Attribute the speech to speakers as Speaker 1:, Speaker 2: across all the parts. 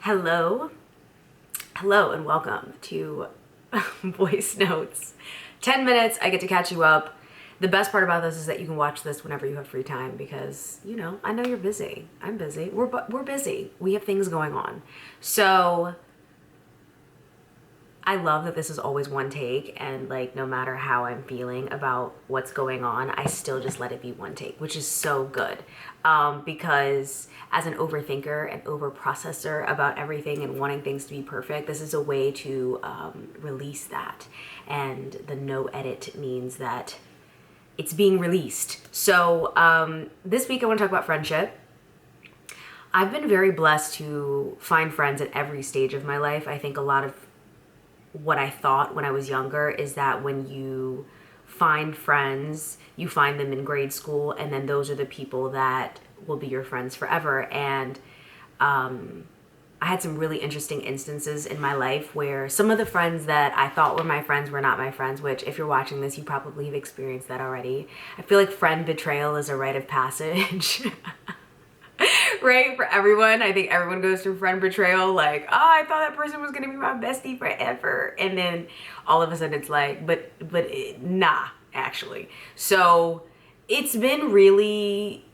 Speaker 1: Hello, and welcome to Voice Notes. 10 minutes, I get to catch you up. The best part about this is that you can watch this whenever you have free time because, I know you're busy. I'm busy. We're busy. We have things going on. So I love that this is always one take, and no matter how I'm feeling about what's going on, I still just let it be one take, which is so good. Because as an overthinker and overprocessor about everything and wanting things to be perfect, this is a way to release that. And the no edit means that it's being released. So this week I want to talk about friendship. I've been very blessed to find friends at every stage of my life. I think a lot of what I thought when I was younger is that when you find friends, you find them in grade school, and then those are the people that will be your friends forever. And I had some really interesting instances in my life where some of the friends that I thought were my friends were not my friends, which if you're watching this, you probably have experienced that already. I feel like friend betrayal is a rite of passage. Right? For everyone. I think everyone goes through friend betrayal. Like, oh, I thought that person was going to be my bestie forever. And then all of a sudden it's like, but nah, actually. So it's been really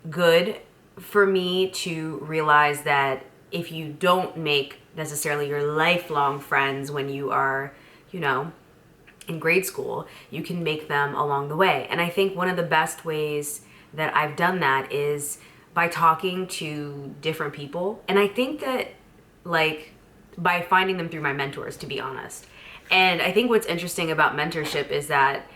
Speaker 1: good for me to realize that if you don't make necessarily your lifelong friends when you are, in grade school, you can make them along the way. And I think one of the best ways that I've done that is by talking to different people. And I think that by finding them through my mentors, to be honest. And I think what's interesting about mentorship is that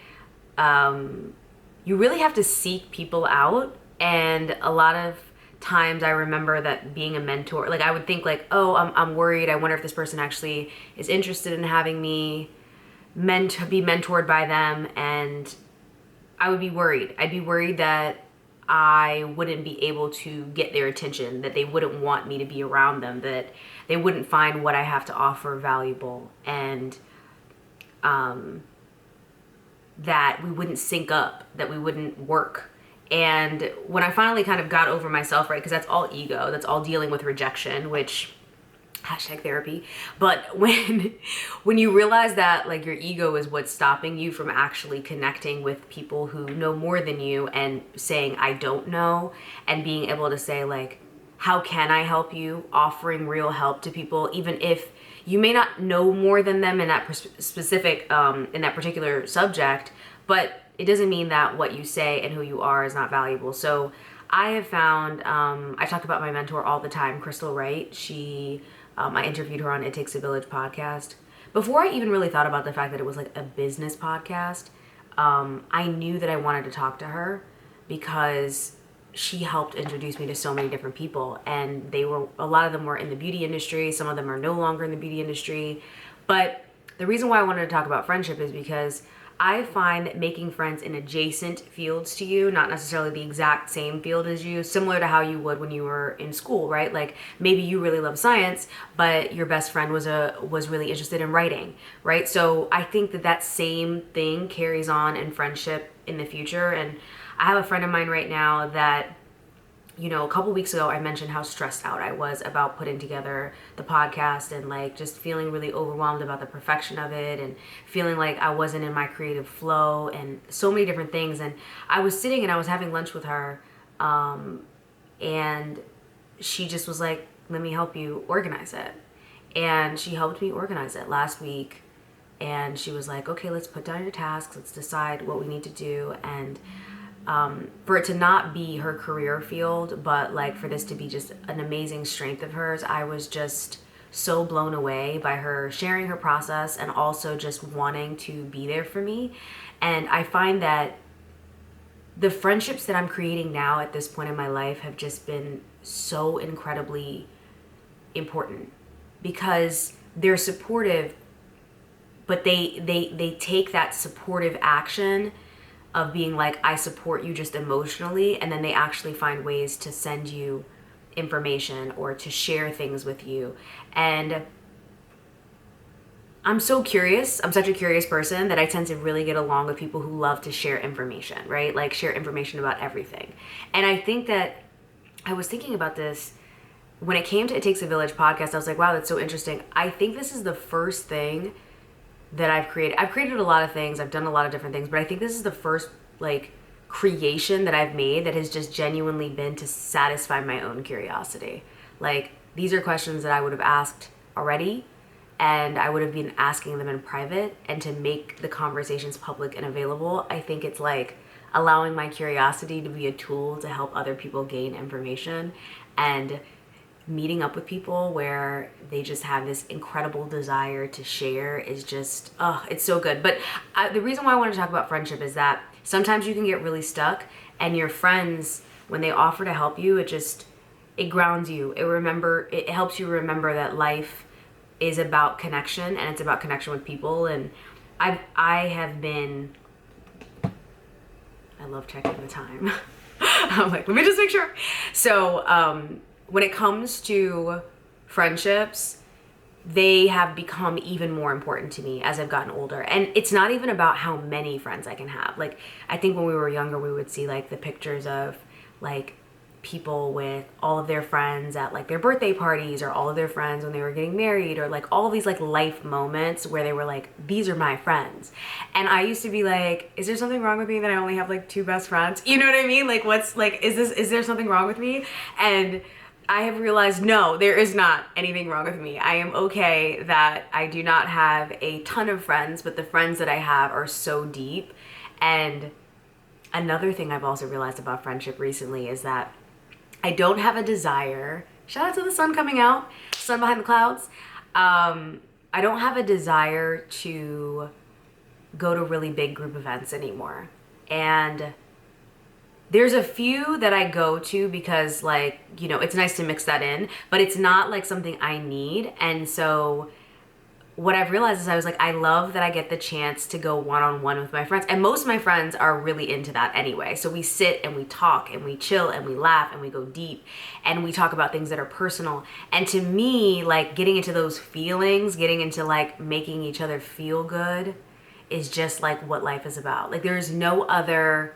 Speaker 1: you really have to seek people out. And a lot of times I remember that being a mentor, I would think I'm worried. I wonder if this person actually is interested in having me be mentored by them. And I would be worried. I'd be worried that I wouldn't be able to get their attention, that they wouldn't want me to be around them, that they wouldn't find what I have to offer valuable, and that we wouldn't sync up, that we wouldn't work. And when I finally kind of got over myself, right, because that's all ego, that's all dealing with rejection, which #therapy. But when you realize that your ego is what's stopping you from actually connecting with people who know more than you and saying, I don't know, and being able to say how can I help you, offering real help to people, even if you may not know more than them in that specific, in that particular subject, but it doesn't mean that what you say and who you are is not valuable. So I have found, I talk about my mentor all the time, Crystal Wright. I interviewed her on It Takes a Village podcast. Before I even really thought about the fact that it was a business podcast, I knew that I wanted to talk to her because she helped introduce me to so many different people. And a lot of them were in the beauty industry. Some of them are no longer in the beauty industry. But the reason why I wanted to talk about friendship is because I find that making friends in adjacent fields to you, not necessarily the exact same field as you, similar to how you would when you were in school, right? Maybe you really love science, but your best friend was really interested in writing, right? So I think that same thing carries on in friendship in the future. And I have a friend of mine right now that, a couple weeks ago, I mentioned how stressed out I was about putting together the podcast and just feeling really overwhelmed about the perfection of it and feeling like I wasn't in my creative flow and so many different things. And I was sitting and I was having lunch with her, and she just was like, let me help you organize it. And she helped me organize it last week. And she was like, okay, let's put down your tasks. Let's decide what we need to do. And for it to not be her career field, but for this to be just an amazing strength of hers, I was just so blown away by her sharing her process and also just wanting to be there for me. And I find that the friendships that I'm creating now at this point in my life have just been so incredibly important because they're supportive, but they take that supportive action of being I support you just emotionally, and then they actually find ways to send you information or to share things with you. And I'm so curious. I'm such a curious person that I tend to really get along with people who love to share information, right? Share information about everything. And I think that I was thinking about this when it came to It Takes a Village podcast, I was like, wow, that's so interesting. I think this is the first thing that I've created. I've created a lot of things. I've done a lot of different things, but I think this is the first like creation that I've made that has just genuinely been to satisfy my own curiosity. Like, these are questions that I would have asked already, and I would have been asking them in private, and to make the conversations public and available, I think it's like allowing my curiosity to be a tool to help other people gain information, and meeting up with people where they just have this incredible desire to share is just, it's so good. But the reason why I want to talk about friendship is that sometimes you can get really stuck, and your friends, when they offer to help you, it grounds you. It helps you remember that life is about connection, and it's about connection with people. And I love checking the time. I'm like, let me just make sure. So, when it comes to friendships, they have become even more important to me as I've gotten older. And it's not even about how many friends I can have. Like, I think when we were younger, we would see like the pictures of like people with all of their friends at like their birthday parties, or all of their friends when they were getting married, or like all of these like life moments where they were like, these are my friends. And I used to be like, is there something wrong with me that I only have like 2 best friends? You know what I mean? Like, is there something wrong with me? And I have realized, no, there is not anything wrong with me. I am okay that I do not have a ton of friends, but the friends that I have are so deep. And another thing I've also realized about friendship recently is that I don't have a desire, shout out to the sun coming out, sun behind the clouds. I don't have a desire to go to really big group events anymore. And there's a few that I go to because, like, you know, it's nice to mix that in, but it's not like something I need. And so what I've realized is I was like, I love that I get the chance to go one-on-one with my friends. And most of my friends are really into that anyway. So we sit and we talk and we chill and we laugh and we go deep and we talk about things that are personal. And to me, like, getting into those feelings, getting into like making each other feel good is just like what life is about. Like, there's no other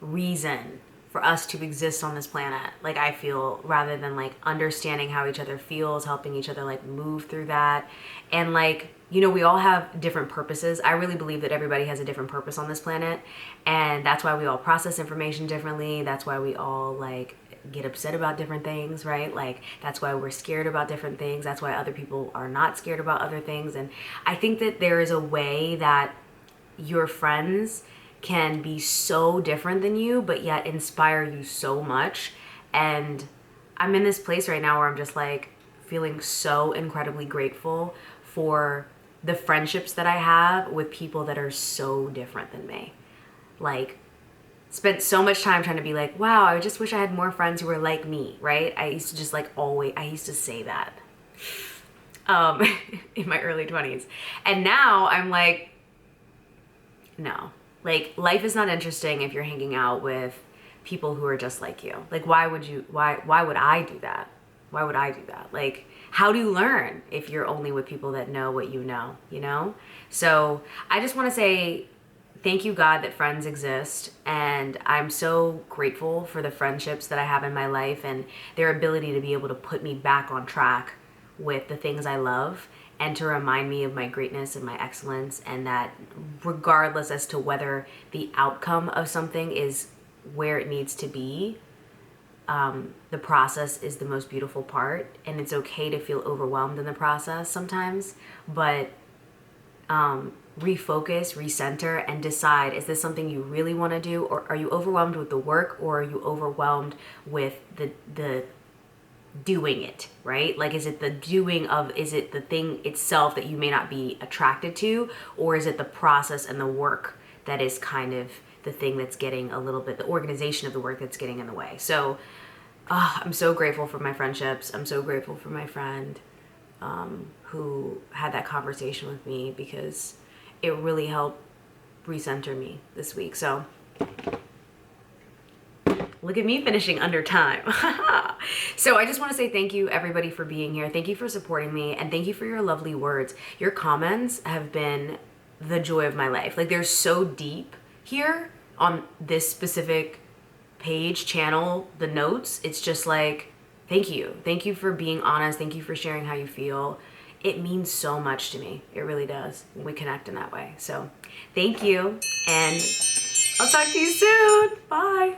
Speaker 1: reason for us to exist on this planet, like, I feel, rather than like understanding how each other feels, helping each other like move through that. And like, you know, we all have different purposes. I really believe that everybody has a different purpose on this planet, and that's why we all process information differently. That's why we all like get upset about different things, right? Like, that's why we're scared about different things. That's why other people are not scared about other things. And I think that there is a way that your friends can be so different than you, but yet inspire you so much. And I'm in this place right now where I'm just like feeling so incredibly grateful for the friendships that I have with people that are so different than me. Like, spent so much time trying to be like, wow, I just wish I had more friends who were like me, right? I used to just like I used to say that in my early 20s. And now I'm like, no. Like, life is not interesting if you're hanging out with people who are just like you. Like, why would I do that? Why would I do that? Like, how do you learn if you're only with people that know what you know, you know? So I just want to say thank you, God, that friends exist. And I'm so grateful for the friendships that I have in my life and their ability to be able to put me back on track with the things I love, and to remind me of my greatness and my excellence, and that regardless as to whether the outcome of something is where it needs to be, the process is the most beautiful part. And it's okay to feel overwhelmed in the process sometimes, but refocus, recenter, and decide, is this something you really want to do? Or are you overwhelmed with the work, or are you overwhelmed with the doing it, right? Like, is it the thing itself that you may not be attracted to, or is it the process and the work that is kind of the thing that's getting a little bit, the organization of the work that's getting in the way? So I'm so grateful for my friendships. I'm so grateful for my friend who had that conversation with me, because it really helped recenter me this week. So look at me finishing under time. So I just want to say thank you, everybody, for being here. Thank you for supporting me, and thank you for your lovely words. Your comments have been the joy of my life. Like, they're so deep here on this specific page, channel, the notes. It's just like, thank you. Thank you for being honest. Thank you for sharing how you feel. It means so much to me. It really does. We connect in that way. So thank you. And I'll talk to you soon. Bye.